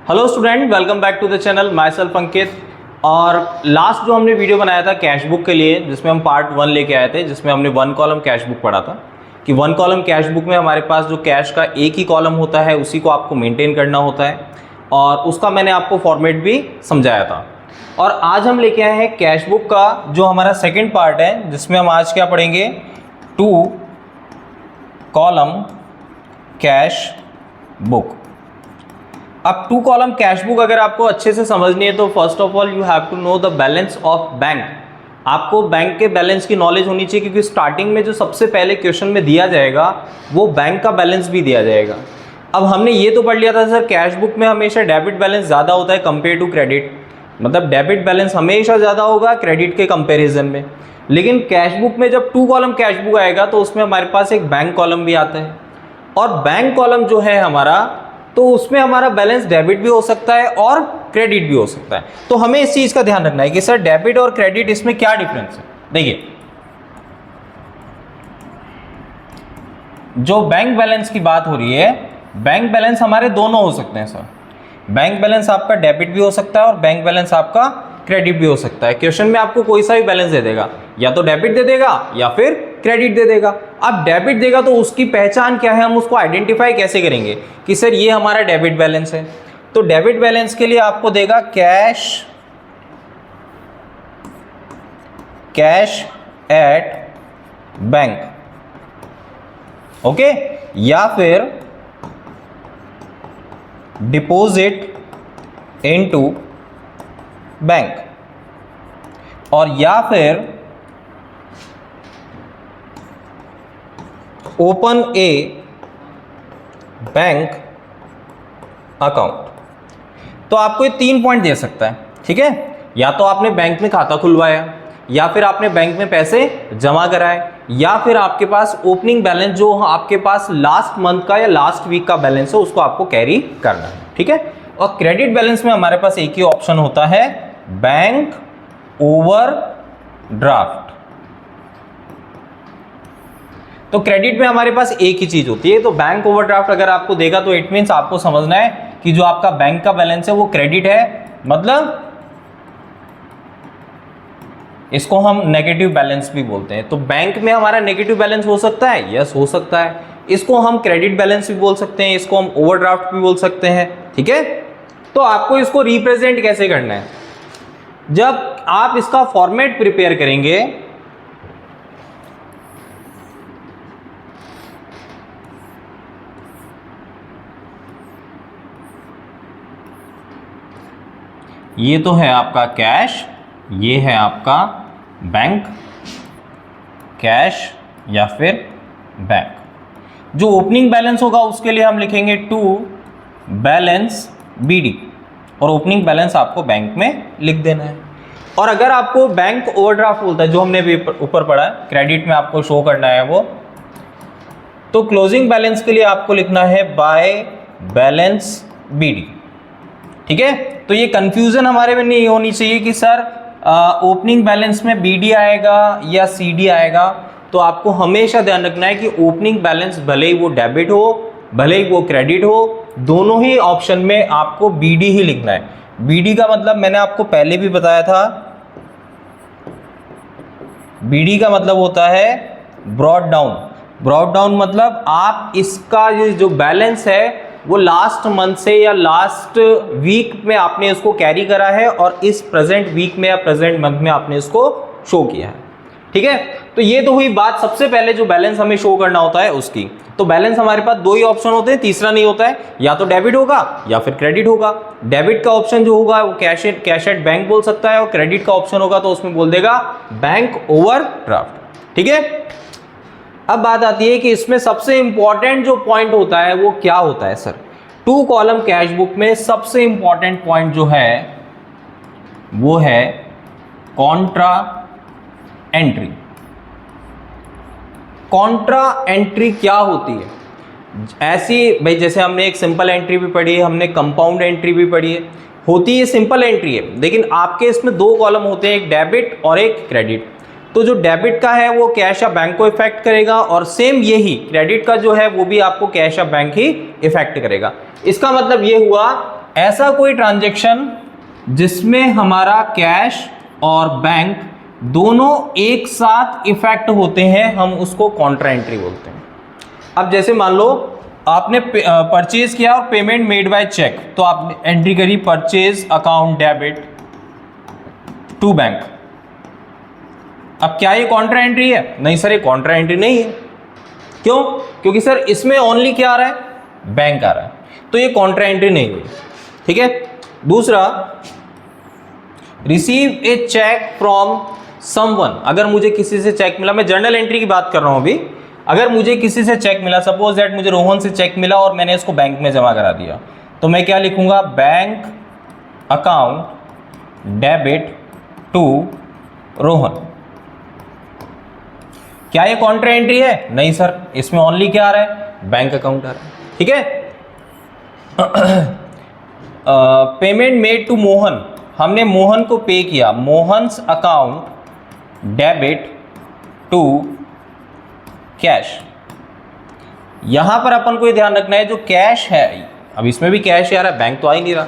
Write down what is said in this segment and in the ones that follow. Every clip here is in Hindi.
Hello student, welcome back to the channel. Myself Ankit. और लास्ट जो हमने वीडियो बनाया था कैश बुक के लिए, जिसमें हम पार्ट 1 लेके आए थे, जिसमें हमने 1 कॉलम कैश बुक पढ़ा था कि 1 कॉलम कैश बुक में हमारे पास जो कैश का एक ही कॉलम होता है उसी को आपको मेंटेन करना होता है, और उसका मैंने आपको फॉर्मेट भी समझाया था। और आज हम लेके आए हैं कैश बुक का जो हमारा सेकेंड पार्ट है, जिसमें हम आज क्या पढ़ेंगे, 2 कॉलम कैश बुक। अब 2 कॉलम कैश बुक अगर आपको अच्छे से समझनी है तो first of all you have to know the balance of bank. आपको बैंक के बैलेंस की नॉलेज होनी चाहिए, क्योंकि स्टार्टिंग में जो सबसे पहले क्वेश्चन में दिया जाएगा वो बैंक का बैलेंस भी दिया जाएगा। अब हमने ये तो पढ़ लिया था सर, कैश बुक में हमेशा डेबिट बैलेंस ज़्यादा होता है कंपेयर टू क्रेडिट, मतलब डेबिट बैलेंस हमेशा ज़्यादा होगा क्रेडिट के कंपेरिजन में। लेकिन कैश बुक में जब 2 कॉलम कैश बुक आएगा तो उसमें हमारे पास एक बैंक कॉलम भी आता है, और बैंक कॉलम जो है हमारा, तो उसमें हमारा बैलेंस डेबिट भी हो सकता है और क्रेडिट भी हो सकता है। तो हमें इस चीज का ध्यान रखना है कि सर डेबिट और क्रेडिट इसमें क्या डिफरेंस है। देखिए, जो बैंक बैलेंस की बात हो रही है, बैंक बैलेंस हमारे दोनों हो सकते हैं सर। बैंक बैलेंस आपका डेबिट भी हो सकता है और बैंक बैलेंस आपका क्रेडिट भी हो सकता है। क्वेश्चन में आपको कोई सा भी बैलेंस दे देगा, या तो डेबिट दे देगा या फिर क्रेडिट दे देगा। अब डेबिट देगा तो उसकी पहचान क्या है, हम उसको आइडेंटिफाई कैसे करेंगे कि सर ये हमारा डेबिट बैलेंस है। तो डेबिट बैलेंस के लिए आपको देगा कैश एट बैंक, ओके, या फिर डिपॉजिट इनटू बैंक, और या फिर ओपन ए बैंक अकाउंट। तो आपको ये 3 पॉइंट दे सकता है, ठीक है। या तो आपने बैंक में खाता खुलवाया, या फिर आपने बैंक में पैसे जमा कराए, या फिर आपके पास ओपनिंग बैलेंस जो आपके पास लास्ट मंथ का या लास्ट वीक का बैलेंस है उसको आपको कैरी करना है, ठीक है। और क्रेडिट बैलेंस में हमारे पास एक ही ऑप्शन होता है, बैंक ओवरड्राफ्ट। तो क्रेडिट में हमारे पास एक ही चीज होती है, तो बैंक ओवरड्राफ्ट अगर आपको देगा तो इट मींस आपको समझना है कि जो आपका बैंक का बैलेंस है वो क्रेडिट है, मतलब इसको हम नेगेटिव बैलेंस भी बोलते हैं। तो बैंक में हमारा नेगेटिव बैलेंस हो सकता है, यस हो सकता है। इसको हम क्रेडिट बैलेंस भी बोल सकते हैं, इसको हम ओवरड्राफ्ट भी बोल सकते हैं, ठीक है। तो आपको इसको रिप्रेजेंट कैसे करना है, जब आप इसका फॉर्मेट प्रिपेयर करेंगे, ये तो है आपका कैश, ये है आपका बैंक, कैश या फिर बैंक। जो ओपनिंग बैलेंस होगा उसके लिए हम लिखेंगे 2 बैलेंस बीडी, और ओपनिंग बैलेंस आपको बैंक में लिख देना है। और अगर आपको बैंक ओवरड्राफ्ट बोलता है, जो हमने भी ऊपर पढ़ा है, क्रेडिट में आपको शो करना है वो, तो क्लोजिंग बैलेंस के लिए आपको लिखना है बाय बैलेंस बीडी, ठीक है। तो ये कंफ्यूजन हमारे में नहीं होनी चाहिए कि सर ओपनिंग बैलेंस में बीडी आएगा या सीडी आएगा। तो आपको हमेशा ध्यान रखना है कि ओपनिंग बैलेंस भले ही वो डेबिट हो, भले ही वो क्रेडिट हो, दोनों ही ऑप्शन में आपको बीडी ही लिखना है। बीडी का मतलब मैंने आपको पहले भी बताया था, बीडी का मतलब होता है ब्रॉट डाउन। ब्रॉट डाउन मतलब आप इसका जो बैलेंस है वो लास्ट मंथ से या लास्ट वीक में आपने इसको कैरी करा है, और इस प्रेजेंट वीक में या प्रेजेंट मंथ में आपने इसको शो किया है, ठीक है। तो ये तो हुई बात, सबसे पहले जो बैलेंस हमें शो करना होता है उसकी। तो बैलेंस हमारे पास 2 ही ऑप्शन होते हैं, तीसरा नहीं होता है, या तो डेबिट होगा या फिर क्रेडिट होगा। डेबिट का ऑप्शन जो होगा वो कैश एट बैंक बोल सकता है, और क्रेडिट का ऑप्शन होगा तो उसमें बोल देगा बैंक ओवरड्राफ्ट, ठीक है। अब बात आती है कि इसमें सबसे इंपॉर्टेंट जो पॉइंट होता है वो क्या होता है सर। 2 कॉलम कैश बुक में सबसे इंपॉर्टेंट पॉइंट जो है वो है कॉन्ट्रा एंट्री। कॉन्ट्रा एंट्री क्या होती है? ऐसी भाई, जैसे हमने एक सिंपल एंट्री भी पढ़ी है, हमने कंपाउंड एंट्री भी पढ़ी है, होती है सिंपल एंट्री है, लेकिन आपके इसमें 2 कॉलम होते हैं, एक डेबिट और एक क्रेडिट। तो जो डेबिट का है वो कैश या बैंक को इफेक्ट करेगा, और सेम यही क्रेडिट का जो है वो भी आपको कैश या बैंक ही इफेक्ट करेगा। इसका मतलब ये हुआ ऐसा कोई ट्रांजैक्शन जिसमें हमारा कैश और बैंक दोनों एक साथ इफेक्ट होते हैं, हम उसको कॉन्ट्रा एंट्री बोलते हैं। अब जैसे मान लो आपने परचेज किया और पेमेंट मेड बाय चेक, तो आपने एंट्री करी purchase account debit to bank. अब क्या ये कॉन्ट्रा एंट्री है? नहीं सर, ये कॉन्ट्रा एंट्री नहीं है। क्यों? क्योंकि सर इसमें ओनली क्या आ रहा है? बैंक आ रहा है, तो ये कॉन्ट्रा एंट्री नहीं हुई। ठीक है। दूसरा, receive a cheque from someone. अगर मुझे किसी से चेक मिला, मैं जर्नल एंट्री की बात कर रहा हूं अभी, अगर मुझे किसी से चेक मिला, सपोज दैट मुझे रोहन से चेक मिला और मैंने इसको बैंक में जमा करा दिया, तो मैं क्या लिखूंगा? Bank account debit to Rohan. क्या ये कॉन्ट्रा एंट्री है? नहीं सर, इसमें ओनली क्या आ रहा है? बैंक अकाउंट आ रहा है। ठीक है। पेमेंट मेड टू मोहन, हमने मोहन को पे किया, Mohan's account debit to cash. यहां पर अपन को ये ध्यान रखना है, जो कैश है, अब इसमें भी कैश आ रहा है, बैंक तो आ ही नहीं रहा,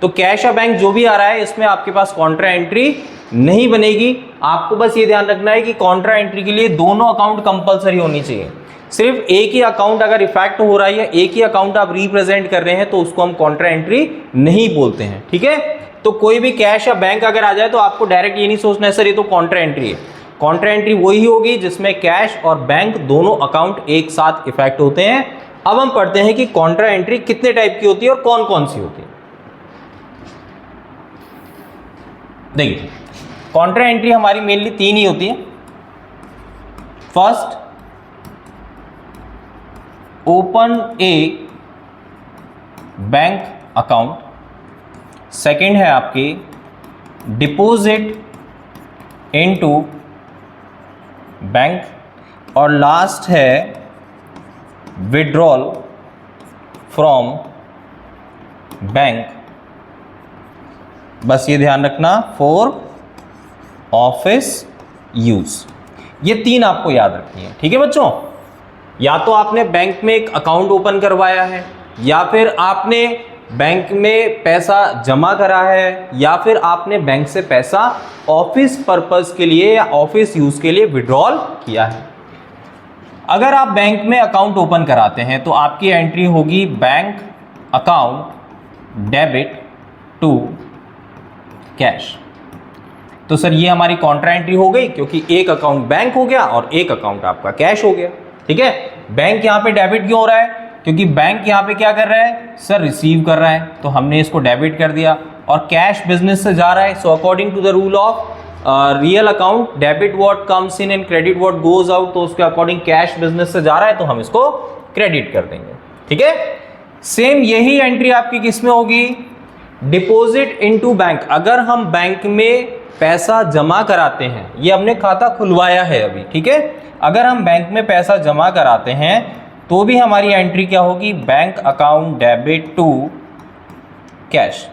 तो कैश या बैंक जो भी आ रहा है इसमें आपके पास कॉन्ट्रा एंट्री नहीं बनेगी। आपको बस ये ध्यान रखना है कि कॉन्ट्रा एंट्री के लिए दोनों अकाउंट कंपलसरी होनी चाहिए। सिर्फ एक ही अकाउंट अगर इफेक्ट हो रहा है या एक ही अकाउंट आप रिप्रेजेंट कर रहे हैं तो उसको हम कॉन्ट्रा एंट्री नहीं बोलते हैं। ठीक है। तो कोई भी कैश या बैंक अगर आ जाए तो आपको डायरेक्ट ये नहीं सोचना है सर ये तो कॉन्ट्रा एंट्री है। कॉन्ट्रा एंट्री वही होगी जिसमें कैश और बैंक दोनों अकाउंट एक साथ इफेक्ट होते हैं। अब हम पढ़ते हैं कि कॉन्ट्रा एंट्री कितने टाइप की होती है और कौन कौन सी होती है। देखिए, कॉन्ट्रा एंट्री हमारी मेनली तीन ही होती है। फर्स्ट, ओपन ए बैंक अकाउंट। सेकंड है आपकी डिपॉजिट इनटू बैंक, और लास्ट है विड्रॉल फ्रॉम बैंक। बस ये ध्यान रखना, फॉर ऑफिस यूज। ये तीन आपको याद रखनी है। ठीक है बच्चों। या तो आपने बैंक में एक अकाउंट ओपन करवाया है, या फिर आपने बैंक में पैसा जमा करा है, या फिर आपने बैंक से पैसा ऑफिस पर्पस के लिए या ऑफिस यूज के लिए विड्रॉल किया है। अगर आप बैंक में अकाउंट ओपन कराते हैं तो आपकी एंट्री होगी bank account debit to cash. तो सर ये हमारी कॉन्ट्रा एंट्री हो गई, क्योंकि एक अकाउंट बैंक हो गया और एक अकाउंट आपका कैश हो गया। ठीक है। बैंक यहां पे डेबिट क्यों हो रहा है? क्योंकि बैंक यहां पे क्या कर रहा है सर? रिसीव कर रहा है, तो हमने इसको डेबिट कर दिया। और कैश बिजनेस से जा रहा है, so according to the rule of real account, debit what comes in and credit what goes out, तो उसके अकॉर्डिंग कैश बिजनेस से जा रहा है तो हम इसको क्रेडिट कर देंगे। ठीक है। सेम यही एंट्री आपकी किस में होगी? Deposit into bank. अगर हम बैंक में पैसा जमा कराते हैं, ये हमने खाता खुलवाया है अभी, ठीक है, अगर हम बैंक में पैसा जमा कराते हैं तो भी हमारी एंट्री क्या होगी? Bank account debit to cash.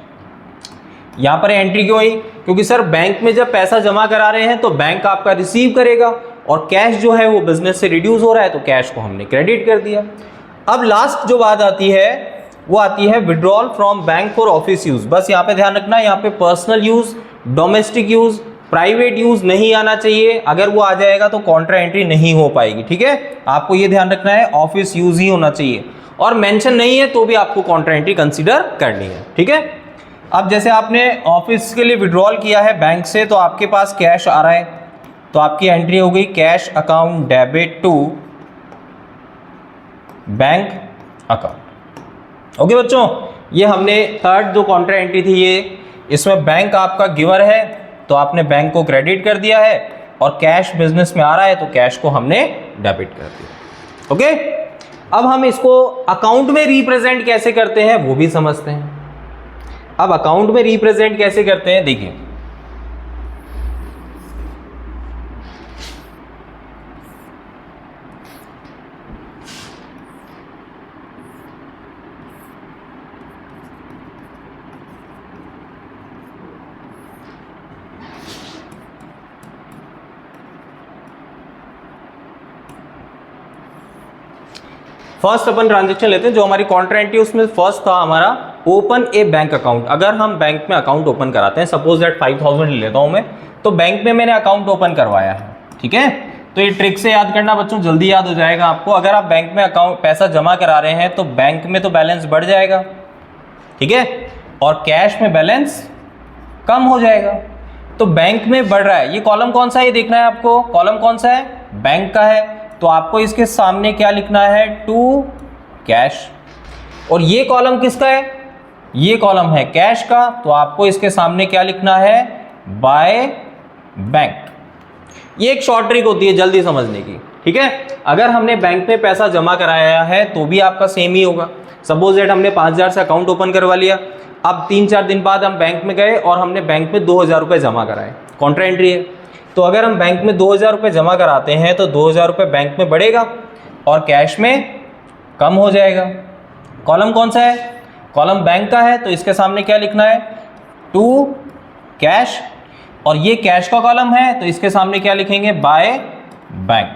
यहां पर एंट्री क्यों आई? क्योंकि सर बैंक में जब पैसा जमा करा रहे हैं तो बैंक आपका रिसीव करेगा, और कैश जो है वो बिजनेस से रिड्यूस हो रहा है, तो कैश को हमने क्रेडिट कर दिया। अब लास्ट जो बात आती है वो आती है withdrawal from bank for office use. बस यहाँ पे ध्यान रखना, यहाँ पे personal use, domestic use, private use नहीं आना चाहिए। अगर वो आ जाएगा तो कॉन्ट्रा एंट्री नहीं हो पाएगी। ठीक है। आपको ये ध्यान रखना है, ऑफिस यूज ही होना चाहिए, और मेंशन नहीं है तो भी आपको कॉन्ट्रा एंट्री कंसीडर करनी है। ठीक है। अब जैसे आपने ऑफिस के लिए विड्रॉल किया है बैंक से, तो आपके पास कैश आ रहा है, तो आपकी एंट्री हो गई cash account debit to bank account. Okay बच्चों, ये हमने थर्ड जो कॉन्ट्रा एंट्री थी, ये इसमें बैंक आपका गिवर है तो आपने बैंक को क्रेडिट कर दिया है, और कैश बिजनेस में आ रहा है तो कैश को हमने डेबिट कर दिया। ओके। अब हम इसको अकाउंट में रिप्रेजेंट कैसे करते हैं वो भी समझते हैं। अब अकाउंट में रिप्रेजेंट कैसे करते हैं, देखिए, फर्स्ट अपन ट्रांजेक्शन लेते हैं जो हमारी कॉन्ट्रा एंट्री, उसमें फर्स्ट था हमारा ओपन ए बैंक अकाउंट, अगर हम बैंक में अकाउंट ओपन कराते हैं, सपोज दैट 5000 ले लेता हूं मैं, तो बैंक में मैंने अकाउंट ओपन करवाया है, ठीक है। तो ये ट्रिक से याद करना बच्चों, जल्दी याद हो जाएगा आपको। अगर आप बैंक में अकाउंट पैसा जमा करा रहे हैं तो बैंक में तो बैलेंस बढ़ जाएगा, ठीक है, और कैश में बैलेंस कम हो जाएगा। तो बैंक में बढ़ रहा है, ये कॉलम कौन सा है ये देखना है आपको, कॉलम कौन सा है, बैंक का है, तो आपको इसके सामने क्या लिखना है, टू कैश। और ये कॉलम किसका है, ये कॉलम है कैश का, तो आपको इसके सामने क्या लिखना है, बाय बैंक। ये एक शॉर्ट ट्रिक होती है जल्दी समझने की, ठीक है। अगर हमने बैंक में पैसा जमा कराया है तो भी आपका सेम ही होगा। सपोज दैट हमने 5000 से अकाउंट ओपन करवा लिया, अब 3-4 दिन बाद हम बैंक में गए और हमने बैंक में 2000 रुपये जमा कराए, कॉन्ट्रा एंट्री है। तो अगर हम बैंक में 2000 रुपये जमा कराते हैं तो 2000 रुपये बैंक में बढ़ेगा और कैश में कम हो जाएगा। कॉलम कौन सा है, कॉलम बैंक का है, तो इसके सामने क्या लिखना है, टू कैश, और ये कैश का कॉलम है तो इसके सामने क्या लिखेंगे, बाय बैंक।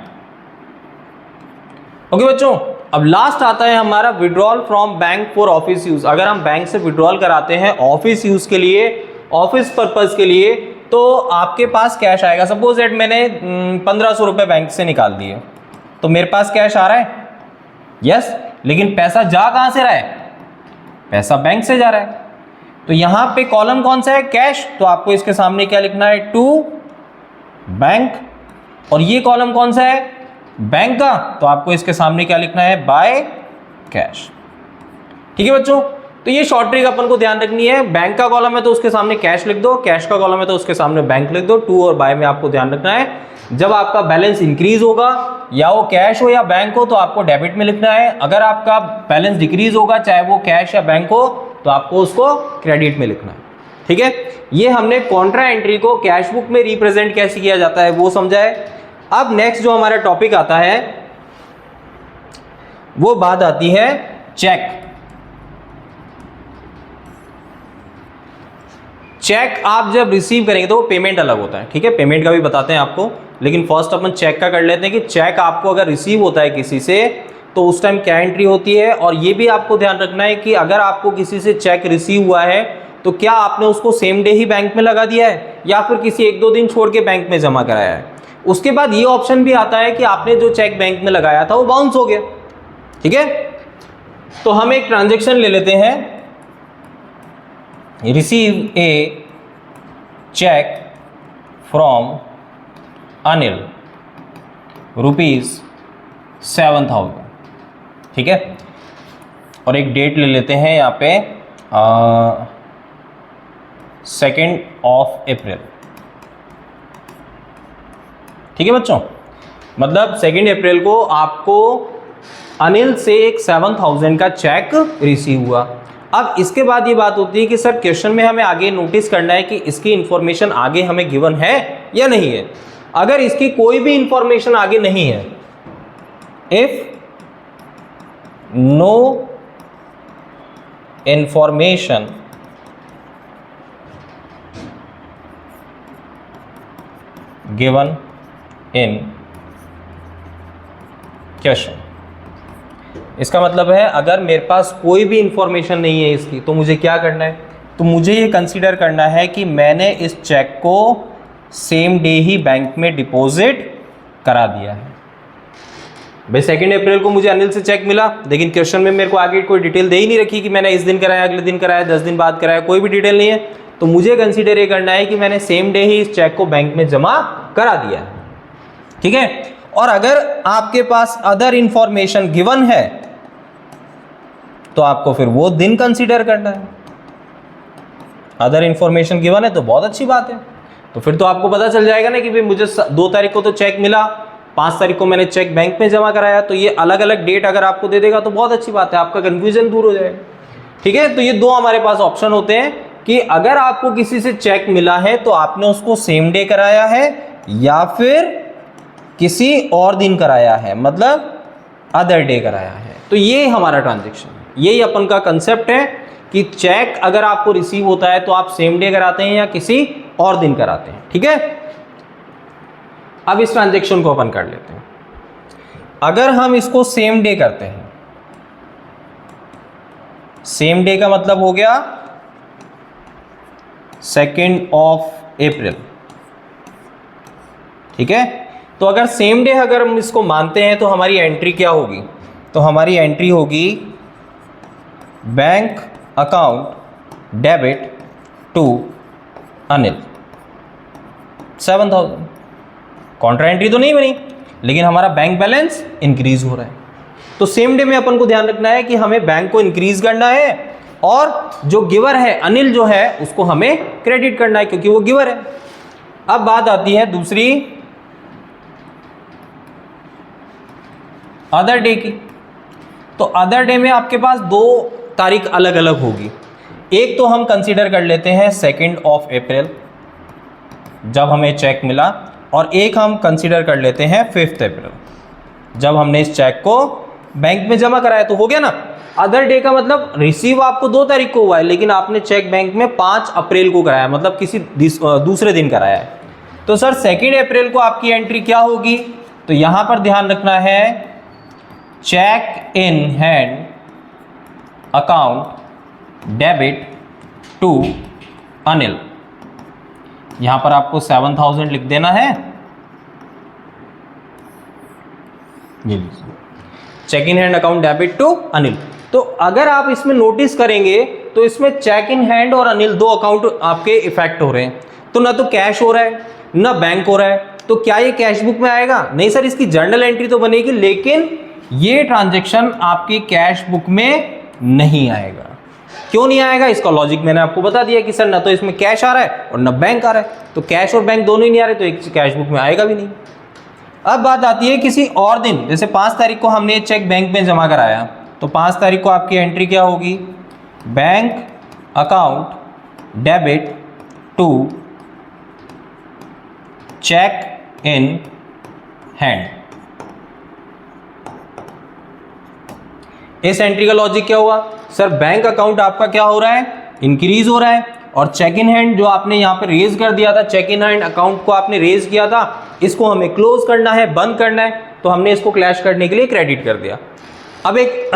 ओके बच्चों, अब लास्ट आता है हमारा withdrawal from bank for office use. अगर हम बैंक से विड्रॉल कराते हैं ऑफिस यूज के लिए, ऑफिस पर्पज के लिए, तो आपके पास कैश आएगा। सपोज दैट मैंने 1500 रुपये बैंक से निकाल दिए, तो मेरे पास कैश आ रहा है, यस, लेकिन पैसा जा कहां से रहा है, पैसा बैंक से जा रहा है। तो यहां पे कॉलम कौन सा है, कैश, तो आपको इसके सामने क्या लिखना है, टू बैंक, और ये कॉलम कौन सा है, बैंक का, तो आपको इसके सामने क्या लिखना है, बाय कैश। ठीक है बच्चों, तो ये शॉर्ट ट्रिक अपन को ध्यान रखनी है। बैंक का कॉलम है तो उसके सामने कैश लिख दो, कैश का कॉलम है तो उसके सामने बैंक लिख दो। टू और बाय में आपको ध्यान रखना है, जब आपका बैलेंस इंक्रीज होगा, या वो कैश हो या बैंक हो, तो आपको डेबिट में लिखना है। अगर आपका बैलेंस डिक्रीज होगा, चाहे वो कैश या बैंक हो, तो आपको उसको क्रेडिट में लिखना है। ठीक है, ये हमने कॉन्ट्रा एंट्री को कैश बुक में रिप्रेजेंट कैसे किया जाता है वो समझा है। अब नेक्स्ट जो हमारा टॉपिक आता है वो बात आती है चेक। चेक आप जब रिसीव करेंगे तो पेमेंट अलग होता है, ठीक है, पेमेंट का भी बताते हैं आपको, लेकिन फर्स्ट अपन चेक का कर लेते हैं कि चेक आपको अगर रिसीव होता है किसी से तो उस टाइम क्या एंट्री होती है। और ये भी आपको ध्यान रखना है कि अगर आपको किसी से चेक रिसीव हुआ है तो क्या आपने उसको सेम डे ही बैंक में लगा दिया है या फिर किसी 1-2 दिन छोड़ के बैंक में जमा कराया है। उसके बाद ये ऑप्शन भी आता है कि आपने जो चेक बैंक में लगाया था वो बाउंस हो गया। ठीक है, तो हम एक ट्रांजेक्शन ले लेते हैं, receive a cheque from Anil ₹7,000। ठीक है, और एक डेट ले लेते हैं यहाँ पे 2 अप्रैल। ठीक है बच्चों, मतलब 2 अप्रैल को आपको अनिल से एक 7,000 का चेक रिसीव हुआ। अब इसके बाद ये बात होती है कि सर क्वेश्चन में हमें आगे नोटिस करना है कि इसकी इंफॉर्मेशन आगे हमें गिवन है या नहीं है। अगर इसकी कोई भी इंफॉर्मेशन आगे नहीं है, if no information given in question, इसका मतलब है अगर मेरे पास कोई भी इंफॉर्मेशन नहीं है इसकी, तो मुझे क्या करना है, तो मुझे ये कंसीडर करना है कि मैंने इस चेक को सेम डे ही बैंक में डिपॉजिट करा दिया है। भाई 2 अप्रैल को मुझे अनिल से चेक मिला, लेकिन क्वेश्चन में मेरे को आगे कोई डिटेल दे ही नहीं रखी कि मैंने इस दिन कराया, अगले दिन कराया, 10 दिन बाद कराया, कोई भी डिटेल नहीं है। तो मुझे कंसीडर ये करना है कि मैंने सेम डे ही इस चेक को बैंक में जमा करा दिया है। ठीक है, और अगर आपके पास अदर इंफॉर्मेशन गिवन है तो आपको फिर वो दिन कंसीडर करना है। अदर इंफॉर्मेशन गिवन है तो बहुत अच्छी बात है, तो फिर तो आपको पता चल जाएगा ना कि भाई मुझे 2 तारीख को तो चेक मिला, 5 तारीख को मैंने चेक बैंक में जमा कराया, तो ये अलग अलग डेट अगर आपको दे देगा तो बहुत अच्छी बात है, आपका कंफ्यूजन दूर हो जाएगा। ठीक है, तो ये 2 हमारे पास ऑप्शन होते हैं कि अगर आपको किसी से चेक मिला है तो आपने उसको सेम डे कराया है या फिर किसी और दिन कराया है, मतलब अदर डे कराया है। तो ये हमारा ट्रांजेक्शन है, यही अपन का कंसेप्ट है कि चेक अगर आपको रिसीव होता है तो आप सेम डे कराते हैं या किसी और दिन कराते हैं। ठीक है, अब इस ट्रांजेक्शन को अपन कर लेते हैं। अगर हम इसको सेम डे करते हैं सेम डे का मतलब हो गया 2 अप्रैल। ठीक है, तो अगर सेम डे अगर हम इसको मानते हैं तो हमारी एंट्री क्या होगी? तो हमारी एंट्री होगी bank account debit to Anil 7,000। Contra entry तो नहीं बनी, लेकिन हमारा बैंक बैलेंस इंक्रीज हो रहा है। तो सेम डे में अपन को ध्यान रखना है कि हमें बैंक को इंक्रीज करना है और जो गिवर है अनिल जो है उसको हमें क्रेडिट करना है क्योंकि वो गिवर है। अब बात आती है दूसरी अदर डे की। तो अदर डे में आपके पास 2 तारीख अलग अलग होगी। एक तो हम कंसीडर कर लेते हैं 2 अप्रैल जब हमें चेक मिला, और एक हम कंसीडर कर लेते हैं 5 अप्रैल जब हमने इस चेक को बैंक में जमा कराया। तो हो गया ना, अदर डे का मतलब रिसीव आपको 2 तारीख को हुआ है लेकिन आपने चेक बैंक में 5 अप्रैल को कराया, मतलब किसी दूसरे दिन कराया है। तो सर 2 अप्रैल को आपकी एंट्री क्या होगी? तो यहां पर ध्यान रखना है cheque in hand account debit to Anil. यहां पर आपको 7,000 लिख देना है। ये लीजिए, cheque in hand account debit to Anil. तो अगर आप इसमें नोटिस करेंगे तो इसमें चेक इन हैंड और अनिल 2 अकाउंट आपके इफेक्ट हो रहे हैं। तो ना तो कैश हो रहा है ना बैंक हो रहा है, तो क्या ये कैश बुक में आएगा? नहीं सर, इसकी जर्नल एंट्री तो बनेगी लेकिन ये ट्रांजैक्शन आपकी कैश बुक में नहीं आएगा। क्यों नहीं आएगा? इसका लॉजिक मैंने आपको बता दिया कि सर ना तो इसमें कैश आ रहा है और ना बैंक आ रहा है, तो कैश और बैंक दोनों ही नहीं आ रहे तो एक कैश बुक में आएगा भी नहीं। अब बात आती है किसी और दिन, जैसे 5 तारीख को हमने चेक बैंक में जमा कराया, तो 5 तारीख को आपकी एंट्री क्या होगी? Bank account debit to cheque in hand. इस एंट्री का लॉजिक क्या हुआ? सर बैंक अकाउंट आपका क्या हो रहा है? इंक्रीज हो रहा है, और चेक इन हैंड जो आपने यहाँ पे रेज कर दिया था, चेक इन हैंड अकाउंट को आपने रेज किया था, इसको हमें क्लोज करना है, बंद करना है, तो हमने इसको क्लैश करने के लिए क्रेडिट कर दिया। अब एक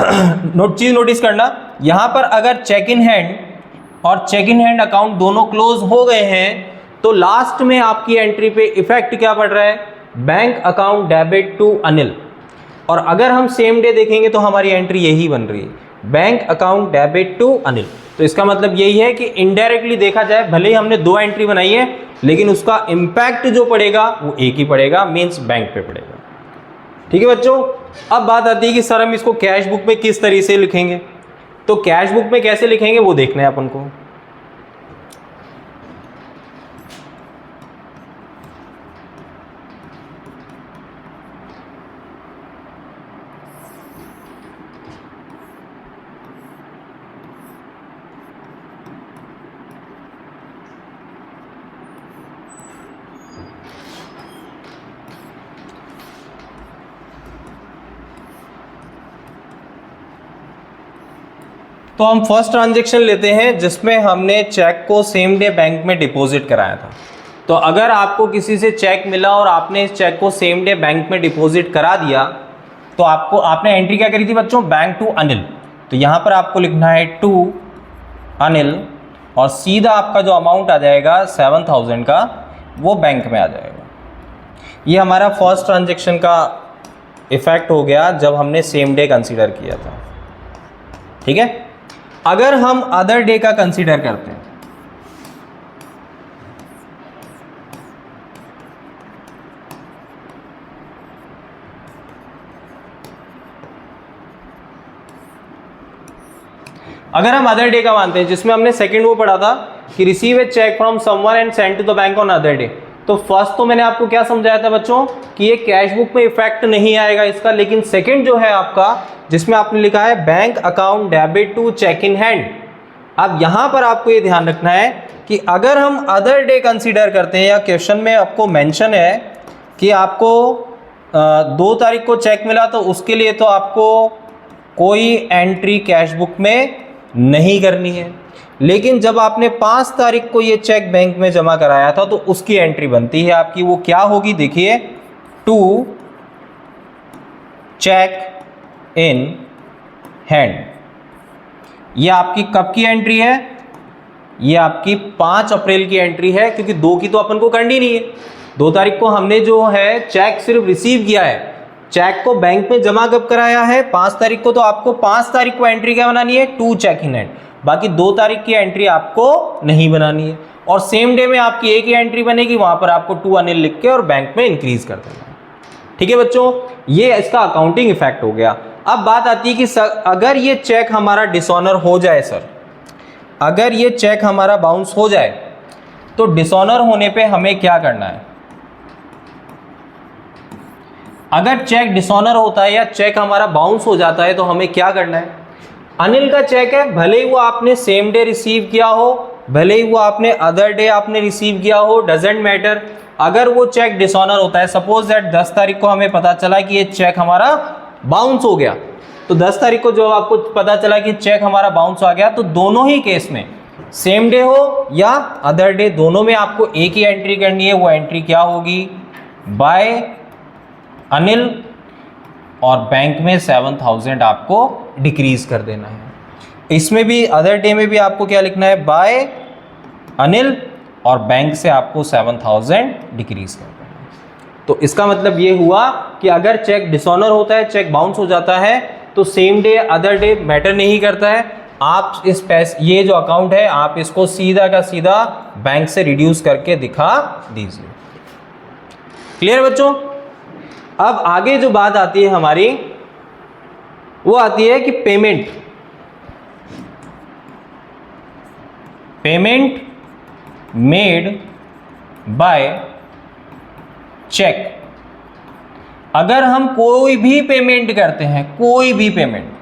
चीज नोटिस करना, यहाँ पर अगर चेक इन हैंड और चेक इन हैंड अकाउंट दोनों क्लोज हो गए हैं तो लास्ट में आपकी एंट्री पे इफेक्ट क्या पड़ रहा है? Bank account debit to Anil. और अगर हम सेम डे देखेंगे तो हमारी एंट्री यही बन रही है, bank account debit to Anil. तो इसका मतलब यही है कि इनडायरेक्टली देखा जाए, भले ही हमने 2 एंट्री बनाई है लेकिन उसका इंपैक्ट जो पड़ेगा वो एक ही पड़ेगा, मीन्स बैंक पे पड़ेगा। ठीक है बच्चों, अब बात आती है कि सर हम इसको कैश बुक में किस तरीके से लिखेंगे। तो कैश बुक में कैसे लिखेंगे वो देखना है अपन को। तो हम फर्स्ट ट्रांजैक्शन लेते हैं जिसमें हमने चेक को सेम डे बैंक में डिपॉजिट कराया था। तो अगर आपको किसी से चेक मिला और आपने इस चेक को सेम डे बैंक में डिपॉजिट करा दिया तो आपने एंट्री क्या करी थी बच्चों? Bank to Anil. तो यहाँ पर आपको लिखना है टू अनिल और सीधा आपका जो अमाउंट आ जाएगा 7,000 का वो बैंक में आ जाएगा। ये हमारा फर्स्ट ट्रांजैक्शन का इफेक्ट हो गया जब हमने सेम डे कंसीडर किया था। ठीक है, अगर हम अदर डे का कंसीडर करते हैं अगर हम अदर डे का मानते हैं जिसमें हमने सेकंड वो पढ़ा था कि receive a cheque from someone and send to the bank on other day. तो फर्स्ट तो मैंने आपको क्या समझाया था बच्चों कि ये कैश बुक में इफेक्ट नहीं आएगा इसका, लेकिन सेकंड जो है आपका जिसमें आपने लिखा है bank account debit to cheque in hand. अब यहां पर आपको ये ध्यान रखना है कि अगर हम अदर डे कंसीडर करते हैं या क्वेश्चन में आपको मेंशन है कि आपको 2 तारीख को चेक मिला तो उसके लिए तो आपको कोई एंट्री कैश बुक में नहीं करनी है, लेकिन जब आपने 5 तारीख को ये चेक बैंक में जमा कराया था तो उसकी एंट्री बनती है आपकी। वो क्या होगी देखिए, टू चेक इन हैंड। ये आपकी कब की एंट्री है? ये आपकी 5 अप्रैल की एंट्री है, क्योंकि 2 की तो अपन को करनी नहीं है। 2 तारीख को हमने जो है चेक सिर्फ रिसीव किया है, चेक को बैंक में जमा कब कराया है? 5 तारीख को। तो आपको 5 तारीख को एंट्री क्या बनानी है? 2 चेक इन हैंड। बाकी 2 तारीख की एंट्री आपको नहीं बनानी है। और सेम डे में आपकी एक ही एंट्री बनेगी, वहां पर आपको 2 अनिल लिख के और बैंक में इंक्रीज कर देना है। ठीक है बच्चों, ये इसका अकाउंटिंग इफेक्ट हो गया। अब बात आती है कि सर अगर ये चेक हमारा डिसऑनर हो जाए, सर अगर ये चेक हमारा बाउंस हो जाए तो डिसऑनर होने पे हमें क्या करना है? अगर चेक डिसऑनर होता है या चेक हमारा बाउंस हो जाता है तो हमें क्या करना है? अनिल का चेक है, भले ही वो आपने सेम डे रिसीव किया हो, भले ही वो आपने अदर डे आपने रिसीव किया हो, डजेंट मैटर। अगर वो चेक डिसऑनर होता है, सपोज दैट 10 तारीख को हमें पता चला कि ये चेक हमारा बाउंस हो गया, तो 10 तारीख को जब आपको पता चला कि चेक हमारा बाउंस आ गया, तो दोनों ही केस में सेम डे हो या अदर डे, दोनों में आपको एक ही एंट्री करनी है। वो एंट्री क्या होगी? बाय अनिल, और बैंक में 7000 आपको डिक्रीज कर देना है। इसमें भी अदर डे में भी आपको क्या लिखना है? बाय अनिल, और बैंक से आपको 7000 डिक्रीज कर देना है। तो इसका मतलब ये हुआ कि अगर चेक डिसऑनर होता है, चेक बाउंस हो जाता है, तो same day other day matter नहीं करता है। आप इस पैसे, ये जो अकाउंट है, आप इसको सीधा का सीधा बैंक से रिड्यूस करके दिखा दीजिए। क्लियर बच्चों? अब आगे जो बात आती है हमारी, वो आती है कि पेमेंट मेड बाय चेक। अगर हम कोई भी पेमेंट करते हैं, कोई भी पेमेंट,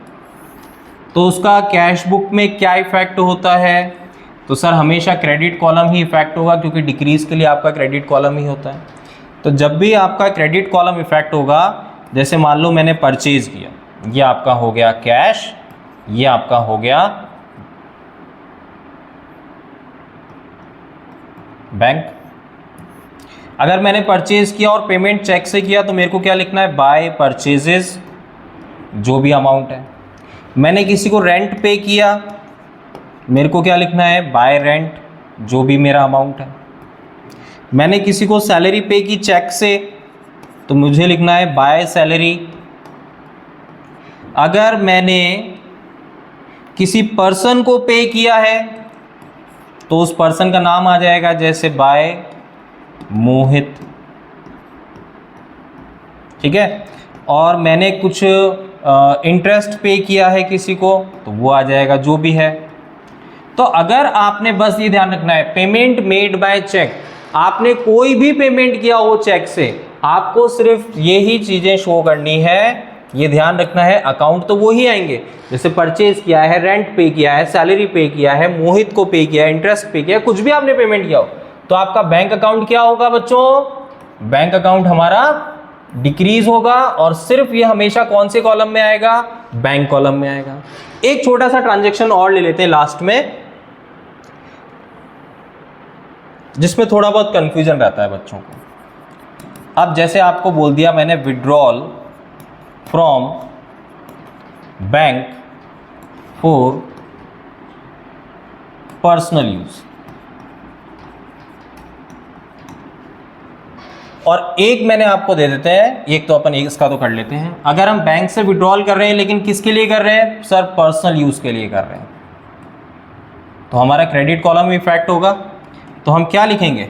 तो उसका कैश बुक में क्या इफेक्ट होता है? तो सर हमेशा क्रेडिट कॉलम ही इफेक्ट होगा, क्योंकि डिक्रीज के लिए आपका क्रेडिट कॉलम ही होता है। तो जब भी आपका क्रेडिट कॉलम इफेक्ट होगा, जैसे मान लो मैंने परचेज किया, ये आपका हो गया कैश, ये आपका हो गया बैंक। अगर मैंने परचेज किया और पेमेंट चेक से किया, तो मेरे को क्या लिखना है? बाय परचेजेस, जो भी अमाउंट है। मैंने किसी को रेंट पे किया, मेरे को क्या लिखना है? बाय रेंट, जो भी मेरा अमाउंट है। मैंने किसी को सैलरी पे की चेक से, तो मुझे लिखना है बाय सैलरी। अगर मैंने किसी पर्सन को पे किया है, तो उस पर्सन का नाम आ जाएगा, जैसे बाय मोहित। ठीक है? और मैंने कुछ इंटरेस्ट पे किया है किसी को, तो वो आ जाएगा जो भी है। तो अगर आपने बस ये ध्यान रखना है, पेमेंट मेड बाय चेक, आपने कोई भी पेमेंट किया हो चेक से, आपको सिर्फ यही चीजें शो करनी है। ये ध्यान रखना है, अकाउंट तो वो ही आएंगे, जैसे परचेज किया है, रेंट पे किया है, सैलरी पे किया है, मोहित को पे किया है, इंटरेस्ट पे किया है, कुछ भी आपने पेमेंट किया हो, तो आपका बैंक अकाउंट क्या होगा बच्चों? बैंक अकाउंट हमारा डिक्रीज होगा, और सिर्फ ये हमेशा कौन से कॉलम में आएगा? बैंक कॉलम में आएगा। एक छोटा सा ट्रांजेक्शन और ले लेते हैं लास्ट में, जिसमें थोड़ा बहुत कंफ्यूजन रहता है बच्चों को। अब जैसे आपको बोल दिया मैंने, withdrawal from bank for personal use, और एक मैंने आपको दे देते हैं, एक तो अपन इसका तो कर लेते हैं। अगर हम बैंक से विड्रॉल कर रहे हैं, लेकिन किसके लिए कर रहे हैं? सर पर्सनल यूज के लिए कर रहे हैं, तो हमारा क्रेडिट कॉलम में इफेक्ट होगा। तो हम क्या लिखेंगे?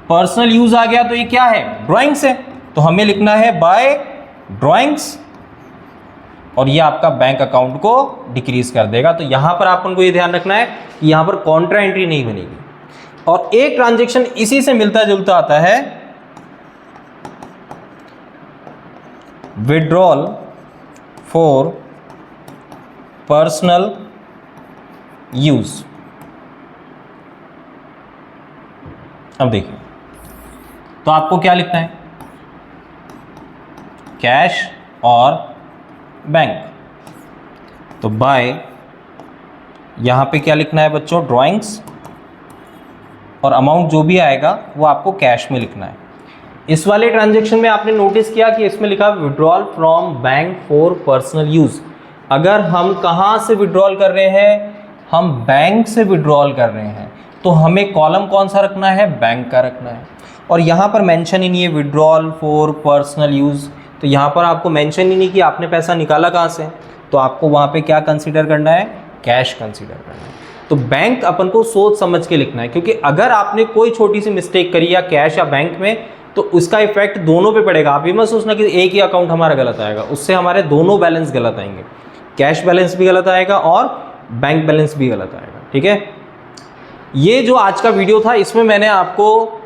पर्सनल यूज आ गया, तो ये क्या है? ड्राइंग्स है, तो हमें लिखना है बाय ड्राइंग्स, और ये आपका बैंक अकाउंट को डिक्रीज कर देगा। तो यहां पर अपन को ये ध्यान रखना है कि यहां पर कॉन्ट्रा एंट्री नहीं बनेगी। और एक ट्रांजेक्शन इसी से मिलता जुलता आता है, विड्रॉल फॉर पर्सनल यूज। अब देखिए, तो आपको क्या लिखना है? कैश और बैंक। तो बाय, यहां पे क्या लिखना है बच्चों? ड्राइंग्स, और अमाउंट जो भी आएगा वो आपको कैश में लिखना है। इस वाले ट्रांजेक्शन में आपने नोटिस किया कि इसमें लिखा withdrawal from bank for personal use, अगर हम कहाँ से विड्रॉल कर रहे हैं, हम बैंक से विड्रॉल कर रहे हैं, तो हमें कॉलम कौन सा रखना है, बैंक का रखना है। और यहाँ पर मेंशन ही नहीं है विड्रॉल फॉर पर्सनल यूज़, तो यहाँ पर आपको मेंशन ही नहीं कि आपने पैसा निकाला कहाँ से, तो आपको वहाँ पे क्या कंसीडर करना है, कैश कंसीडर करना है। तो बैंक अपन को सोच समझ के लिखना है, क्योंकि अगर आपने कोई छोटी सी मिस्टेक करी या कैश या बैंक में, तो उसका इफेक्ट दोनों पे पड़ेगा। आप ये मत सोचना कि एक ही अकाउंट हमारा गलत आएगा, उससे हमारे दोनों बैलेंस गलत आएंगे, कैश बैलेंस भी गलत आएगा और बैंक बैलेंस भी गलत आएगा। ठीक है, ये जो आज का वीडियो था, इसमें मैंने आपको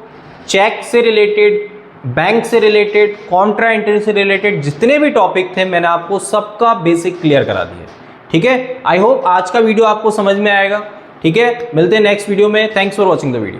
चेक से रिलेटेड, बैंक से रिलेटेड, कॉन्ट्रा एंट्री से रिलेटेड जितने भी टॉपिक थे, मैंने आपको सबका बेसिक क्लियर करा दिया। ठीक है, आई होप आज का वीडियो आपको समझ में आएगा। ठीक है, मिलते हैं नेक्स्ट वीडियो में। Thanks for watching the video.